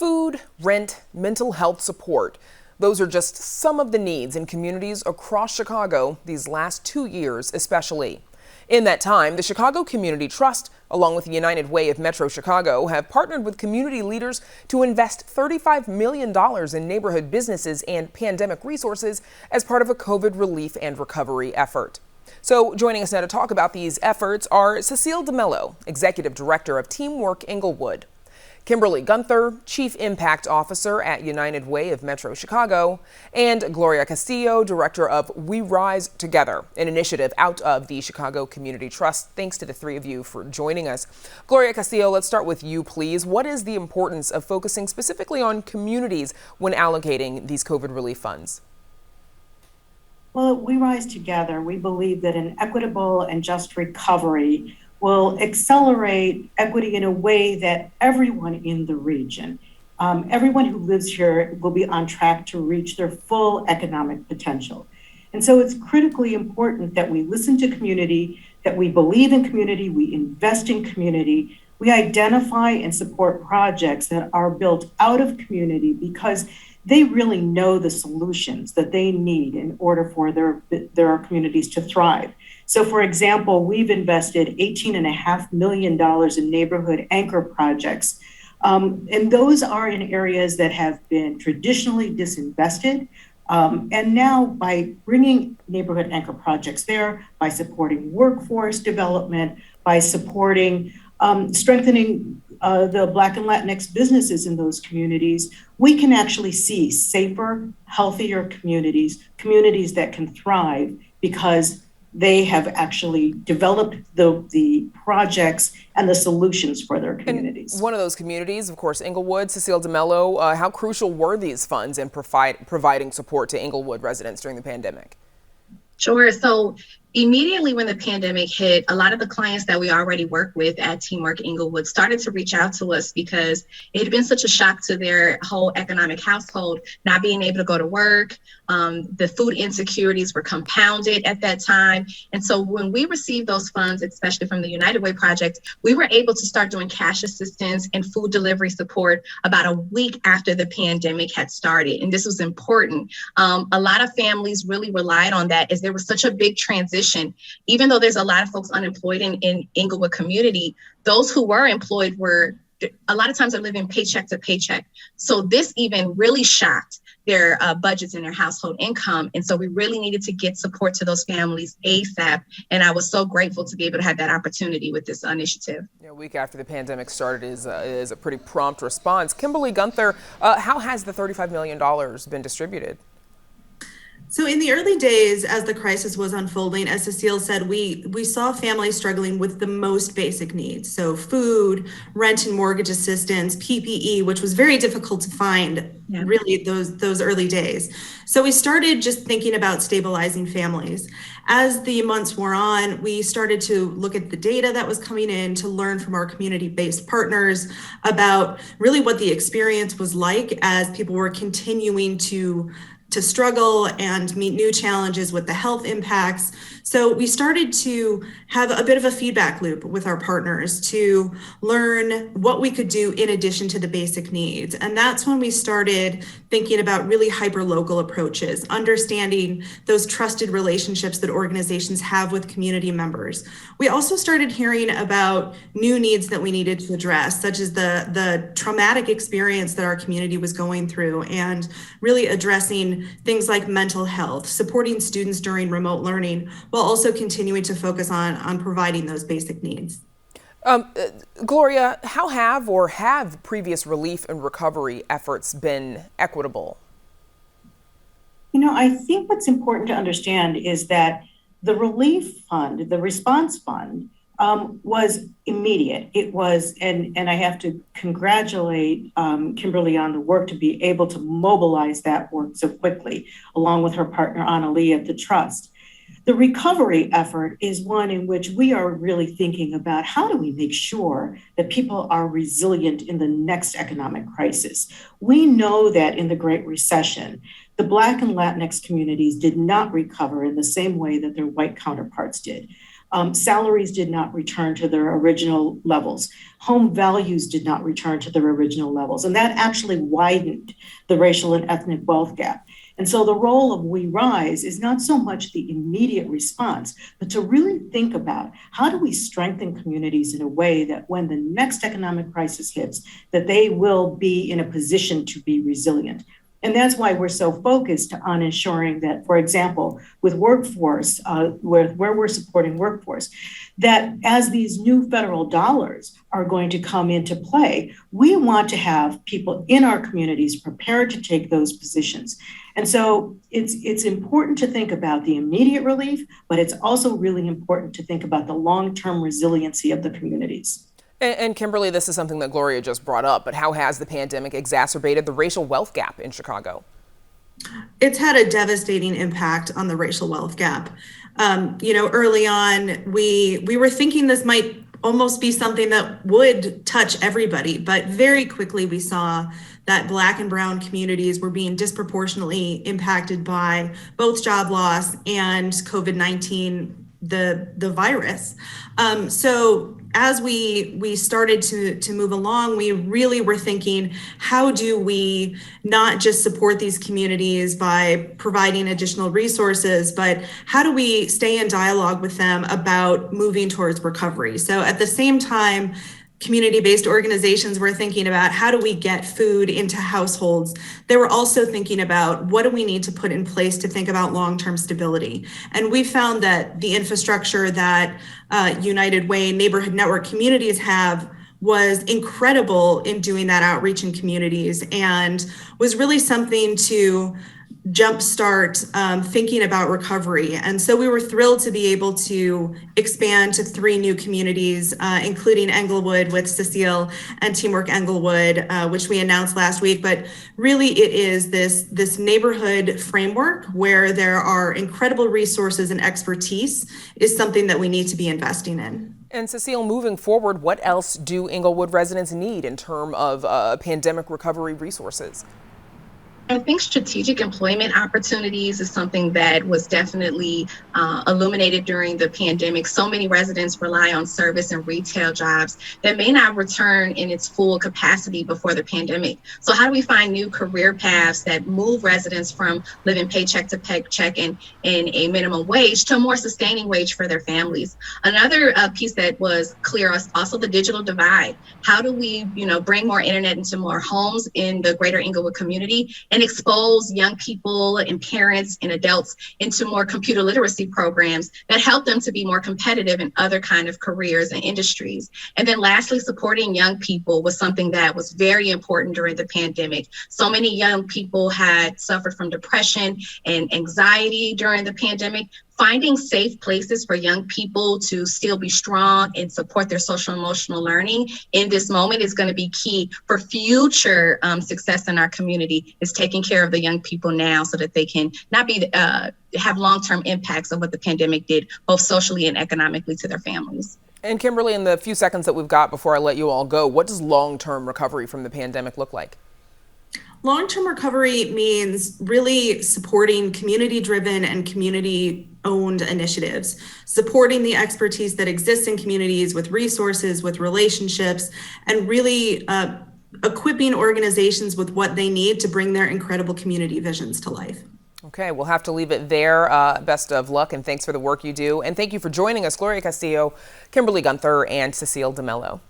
Food, rent, mental health support. Those are just some of the needs in communities across Chicago these last 2 years especially. In that time, the Chicago Community Trust, along with the United Way of Metro Chicago, have partnered with community leaders to invest $35 million in neighborhood businesses and pandemic resources as part of a COVID relief and recovery effort. So joining us now to talk about these efforts are CECILE DeMello, Executive Director of Teamwork Englewood, Kimberly Gunther, Chief Impact Officer at United Way of Metro Chicago, and GLORIA Castillo, Director of We Rise Together, an initiative out of the Chicago Community Trust. Thanks to the three of you for joining us. GLORIA Castillo, let's start with you, please. What is the importance of focusing specifically on communities when allocating these COVID relief funds? Well, We Rise Together, we believe that an equitable and just recovery will accelerate equity in a way that everyone in the region, everyone who lives here will be on track to reach their full economic potential. And so it's critically important that we listen to community, that we believe in community, we invest in community, we identify and support projects that are built out of community because they really know the solutions that they need in order for their communities to thrive. So for example, we've invested $18.5 million in neighborhood anchor projects. And those are in areas that have been traditionally disinvested. And now by bringing neighborhood anchor projects there, by supporting workforce development, by supporting strengthening the Black and Latinx businesses in those communities, we can actually see safer, healthier communities, communities that can thrive because they have actually developed the projects and the solutions for their communities. And one of those communities, of course, Englewood. CECILE DeMello, how crucial were these funds in providing support to Englewood residents during the pandemic? Sure. So immediately when the pandemic hit, a lot of the clients that we already work with at Teamwork Englewood started to reach out to us because it had been such a shock to their whole economic household, not being able to go to work. The food insecurities were compounded at that time. And so when we received those funds, especially from the United Way project, we were able to start doing cash assistance and food delivery support about a week after the pandemic had started. And this was important. A lot of families really relied on that as there was such a big transition. Even though there's a lot of folks unemployed in Englewood community, those who were employed were a lot of times they're living paycheck to paycheck. So this even really shocked their budgets and their household income. And so we really needed to get support to those families ASAP. And I was so grateful to be able to have that opportunity with this initiative. A week after the pandemic started is a pretty prompt response. Kimberly Gunther, how has the $35 million been distributed? So in the early days, as the crisis was unfolding, as CECILE said, we saw families struggling with the most basic needs. So food, rent and mortgage assistance, PPE, which was very difficult to find really those early days. So we started just thinking about stabilizing families. As the months wore on, we started to look at the data that was coming in to learn from our community-based partners about really what the experience was like as people were continuing to struggle and meet new challenges with the health impacts. So we started to have a bit of a feedback loop with our partners to learn what we could do in addition to the basic needs. And that's when we started thinking about really hyper-local approaches, understanding those trusted relationships that organizations have with community members. We also started hearing about new needs that we needed to address, such as the traumatic experience that our community was going through, and really addressing things like mental health, supporting students during remote learning, while also continuing to focus on providing those basic needs. GLORIA, how have previous relief and recovery efforts been equitable? You know, I think what's important to understand is that the relief fund, the response fund, was immediate. It was, and I have to congratulate Kimberly on the work to be able to mobilize that work so quickly, along with her partner, Anna Lee at the Trust. The recovery effort is one in which we are really thinking about how do we make sure that people are resilient in the next economic crisis. We know that in the Great Recession, the Black and Latinx communities did not recover in the same way that their white counterparts did. Salaries did not return to their original levels. Home values did not return to their original levels. And that actually widened the racial and ethnic wealth gap. And so the role of We Rise is not so much the immediate response, but to really think about how do we strengthen communities in a way that when the next economic crisis hits, that they will be in a position to be resilient. And that's why we're so focused on ensuring that, for example, with workforce, where we're supporting workforce, that as these new federal dollars are going to come into play, we want to have people in our communities prepared to take those positions. And so it's important to think about the immediate relief, but it's also really important to think about the long-term resiliency of the communities. And Kimberly, this is something that Gloria just brought up, but how has the pandemic exacerbated the racial wealth gap in Chicago? It's had a devastating impact on the racial wealth gap. Early on, we were thinking this might almost be something that would touch everybody, but very quickly we saw that Black and Brown communities were being disproportionately impacted by both job loss and COVID-19, the virus. So as we started to move along, we really were thinking, how do we not just support these communities by providing additional resources, but how do we stay in dialogue with them about moving towards recovery? So at the same time, community-based organizations were thinking about how do we get food into households. They were also thinking about what do we need to put in place to think about long-term stability. And we found that the infrastructure that United Way neighborhood network communities have was incredible in doing that outreach in communities and was really something to jumpstart thinking about recovery. And so we were thrilled to be able to expand to 3 new communities, including Englewood with CECILE and Teamwork Englewood, which we announced last week. But really it is this neighborhood framework where there are incredible resources and expertise is something that we need to be investing in. And CECILE, moving forward, what else do Englewood residents need in terms of pandemic recovery resources? I think strategic employment opportunities is something that was definitely illuminated during the pandemic. So many residents rely on service and retail jobs that may not return in its full capacity before the pandemic. So how do we find new career paths that move residents from living paycheck to paycheck and a minimum wage to a more sustaining wage for their families? Another piece that was clear is also the digital divide. How do we, bring more internet into more homes in the greater Englewood community and expose young people and parents and adults into more computer literacy programs that help them to be more competitive in other kind of careers and industries. And then lastly, supporting young people was something that was very important during the pandemic. So many young people had suffered from depression and anxiety during the pandemic. Finding safe places for young people to still be strong and support their social emotional learning in this moment is going to be key for future success in our community, is taking care of the young people now so that they can not be have long-term impacts of what the pandemic did, both socially and economically, to their families. And Kimberly, in the few seconds that we've got before I let you all go, what does long-term recovery from the pandemic look like? Long-term recovery means really supporting community-driven and community-owned initiatives, supporting the expertise that exists in communities with resources, with relationships, and really equipping organizations with what they need to bring their incredible community visions to life. Okay, we'll have to leave it there. Best of luck and thanks for the work you do. And thank you for joining us, Gloria Castillo, Kimberly Gunther, and CECILE DeMello.